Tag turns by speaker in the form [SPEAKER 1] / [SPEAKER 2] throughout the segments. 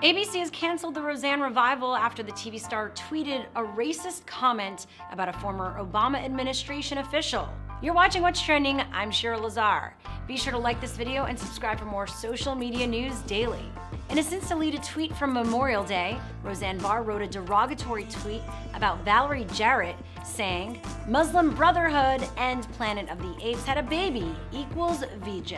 [SPEAKER 1] ABC has canceled the Roseanne revival after the TV star tweeted a racist comment about a former Obama administration official. You're watching What's Trending. I'm Shira Lazar. Be sure to like this video and subscribe for more social media news daily. In a since-deleted tweet from Memorial Day, Roseanne Barr wrote a derogatory tweet about Valerie Jarrett, saying, "Muslim Brotherhood and Planet of the Apes had a baby equals VJ."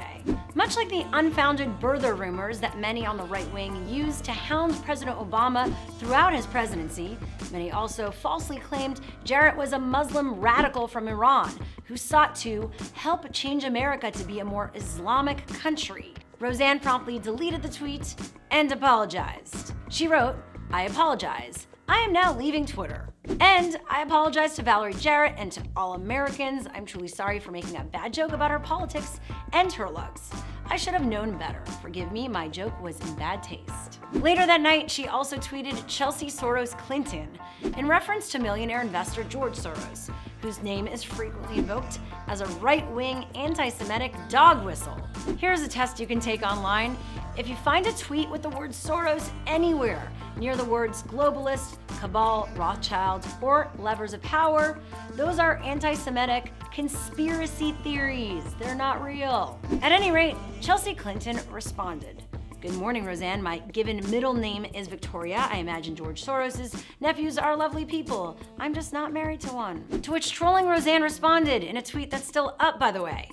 [SPEAKER 1] Much like the unfounded birther rumors that many on the right wing used to hound President Obama throughout his presidency, many also falsely claimed Jarrett was a Muslim radical from Iran who sought to help change America to be a more Islamic country. Roseanne promptly deleted the tweet and apologized. She wrote, "I apologize. I am now leaving Twitter. And I apologize to Valerie Jarrett and to all Americans. I'm truly sorry for making a bad joke about her politics and her looks. I should have known better. Forgive me, my joke was in bad taste." Later that night, she also tweeted Chelsea Soros Clinton in reference to millionaire investor George Soros, whose name is frequently invoked as a right-wing anti-Semitic dog whistle. Here's a test you can take online. If you find a tweet with the word Soros anywhere near the words globalist, cabal, Rothschild, or levers of power, those are anti-Semitic conspiracy theories. They're not real. At any rate, Chelsea Clinton responded, "Good morning, Roseanne. My given middle name is Victoria. I imagine George Soros's nephews are lovely people. I'm just not married to one." To which trolling Roseanne responded in a tweet that's still up, by the way.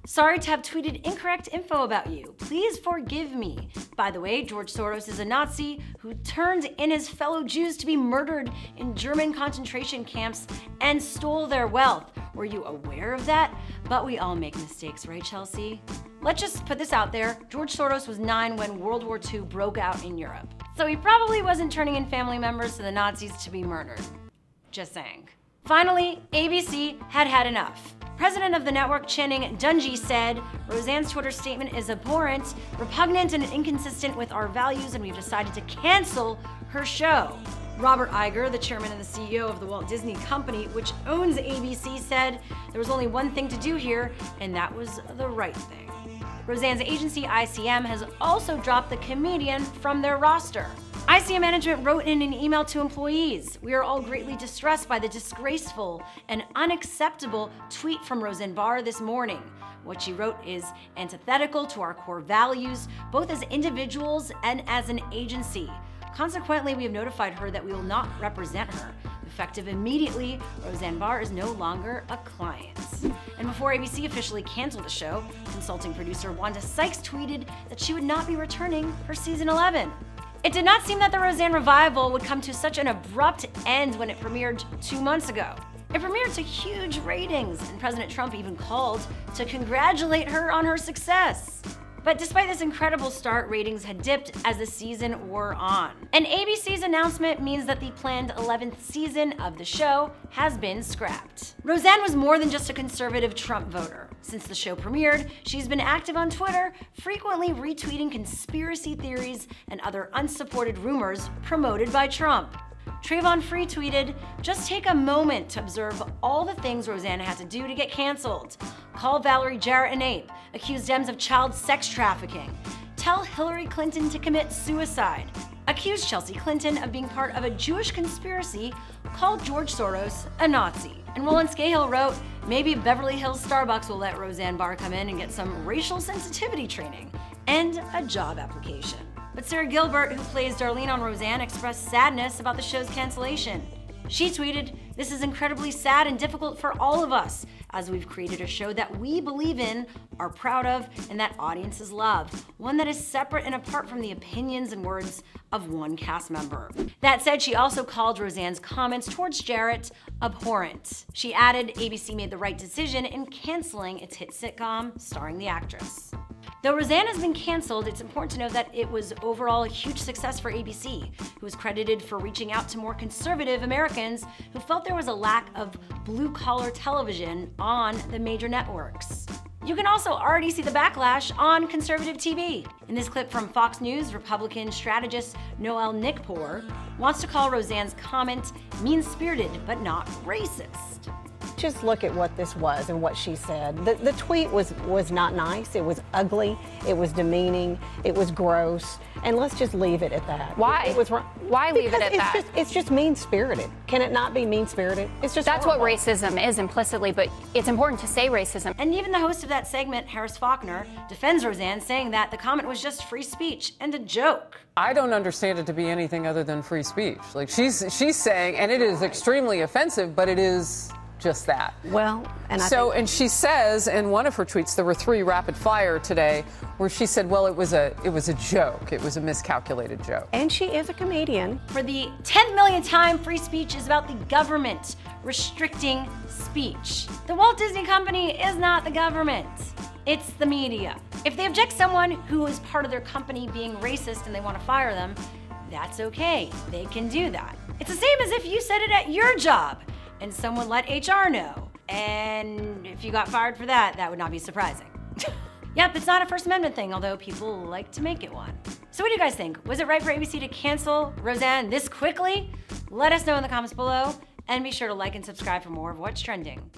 [SPEAKER 1] "Sorry to have tweeted incorrect info about you. Please forgive me. By the way, George Soros is a Nazi who turned in his fellow Jews to be murdered in German concentration camps and stole their wealth. Were you aware of that? But we all make mistakes, right, Chelsea?" Let's just put this out there. George Soros was 9 when World War II broke out in Europe. So he probably wasn't turning in family members to the Nazis to be murdered. Just saying. Finally, ABC had had enough. President of the network, Channing Dungey, said, "Roseanne's Twitter statement is abhorrent, repugnant, and inconsistent with our values, and we've decided to cancel her show." Robert Iger, the chairman and the CEO of the Walt Disney Company, which owns ABC, said there was only one thing to do here, and that was the right thing. Roseanne's agency, ICM, has also dropped the comedian from their roster. ICM management wrote in an email to employees, "We are all greatly distressed by the disgraceful and unacceptable tweet from Roseanne Barr this morning. What she wrote is antithetical to our core values, both as individuals and as an agency. Consequently, we have notified her that we will not represent her. Effective immediately, Roseanne Barr is no longer a client." And before ABC officially canceled the show, consulting producer Wanda Sykes tweeted that she would not be returning for season 11. It did not seem that the Roseanne revival would come to such an abrupt end when it premiered 2 months ago. It premiered to huge ratings, and President Trump even called to congratulate her on her success. But despite this incredible start, ratings had dipped as the season wore on. And ABC's announcement means that the planned 11th season of the show has been scrapped. Roseanne was more than just a conservative Trump voter. Since the show premiered, she's been active on Twitter, frequently retweeting conspiracy theories and other unsupported rumors promoted by Trump. Trayvon Free tweeted, "Just take a moment to observe all the things Roseanne had to do to get canceled. Call Valerie Jarrett an ape, accuse Dems of child sex trafficking, tell Hillary Clinton to commit suicide, accuse Chelsea Clinton of being part of a Jewish conspiracy, call George Soros a Nazi." And Roland Scahill wrote, "Maybe Beverly Hills Starbucks will let Roseanne Barr come in and get some racial sensitivity training and a job application." But Sarah Gilbert, who plays Darlene on Roseanne, expressed sadness about the show's cancellation. She tweeted, "This is incredibly sad and difficult for all of us, as we've created a show that we believe in, are proud of, and that audiences love. One that is separate and apart from the opinions and words of one cast member." That said, she also called Roseanne's comments towards Jarrett abhorrent. She added, "ABC made the right decision in canceling its hit sitcom starring the actress." Though Roseanne has been canceled, it's important to note that it was overall a huge success for ABC, who was credited for reaching out to more conservative Americans who felt there was a lack of blue-collar television on the major networks. You can also already see the backlash on conservative TV. In this clip from Fox News, Republican strategist Noel Nikpour wants to call Roseanne's comment mean-spirited but not racist.
[SPEAKER 2] just look at what this was and what she said. The tweet was not nice. It was ugly. It was demeaning. It was gross. And let's just leave it at that.
[SPEAKER 3] Why?
[SPEAKER 2] It was wrong.
[SPEAKER 3] Why leave it at that?
[SPEAKER 2] It's just mean-spirited. Can it not be mean-spirited? It's just
[SPEAKER 3] That's
[SPEAKER 2] horrible.
[SPEAKER 3] what racism is implicitly, but it's important to say racism.
[SPEAKER 1] And even the host of that segment, Harris Faulkner, defends Roseanne, saying that the comment was just free speech and a joke.
[SPEAKER 4] I don't understand it to be anything other than free speech. Like she's saying, and it is extremely offensive, but it is just that.
[SPEAKER 2] Well, and
[SPEAKER 4] and she says in one of her tweets, there were 3 rapid fire today, where she said, well, it was a joke. It was a miscalculated joke.
[SPEAKER 2] And she is a comedian.
[SPEAKER 1] For the 10th millionth time, free speech is about the government restricting speech. The Walt Disney Company is not the government. It's the media. If they object someone who is part of their company being racist and they want to fire them, that's okay. They can do that. It's the same as if you said it at your job and someone let HR know. And if you got fired for that, that would not be surprising. Yep, it's not a First Amendment thing, although people like to make it one. So what do you guys think? Was it right for ABC to cancel Roseanne this quickly? Let us know in the comments below, and be sure to like and subscribe for more of What's Trending.